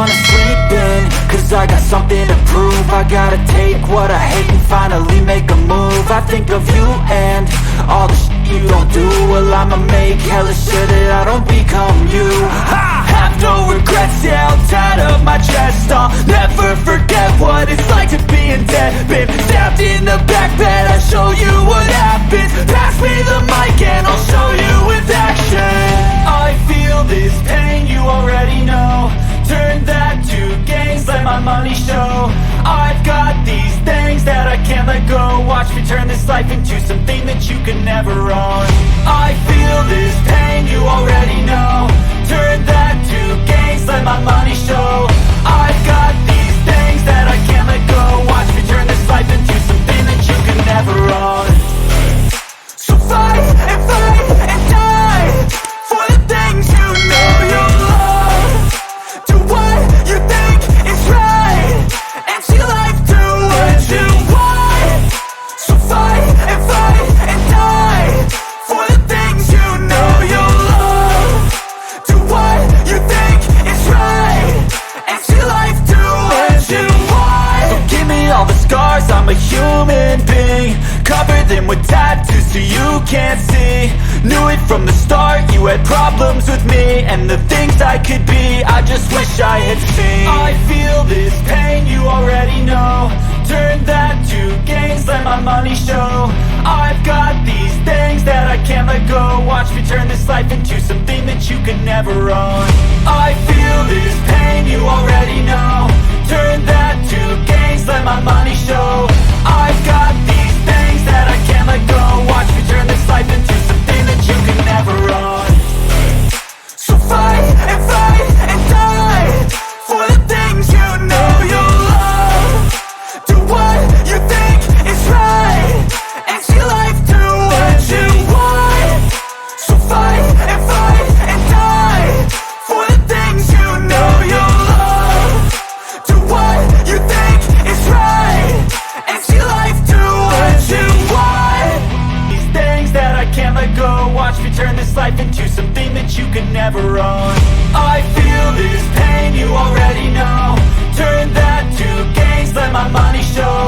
wanna sleep in, cause I got something to prove. I gotta take what I hate and finally make a move. I think of you and all the shit you don't do. Well, I'ma make hella sure that I don't become you. I have no regrets, yeah, I'll tie up my chest. I'll never forget what it's like to be in debt. Been stabbed in the back bed, I'll show you what happens. Pass me the mic and I'll show you with action. I feel this pain, you already know. Turn that to gains, let my money show. I've got these things that I can't let go. Watch me turn this life into something that you can never own. I feel this pain, you already know. Turn that to gains, let my money show. I've got these things that I can't let go. Watch me turn this life into something that you can never own. So fight and die for the things you know you love. Do what you think is right and see life do what you want. So fight and die for the things you know you love. Do what you think is right and see life do what you want. So give me all the scars, I'm a human being. Cover them with tattoos so you can't see. Knew it from the start, you had problems with me and the things I could be, I just wish I had seen. I feel this pain, you already know. Turn that to gains, let my money show. I've got these things that I can't let go. Watch me turn this life into something that you can never own. I feel this pain, you already know. Turn that to gains, let my money show. I've got these things that I can't let go. Watch me turn this life into something that you can never own. So fight and die for the things you know you love. Do what you think is right and see life do what you want. So fight and die for the things you know you love. Do what you think is right and see life do what you want. These things that I can't let go. Watch me turn this life into something that you can never own. I feel this pain, you already know. Turn that to gains, let my money show.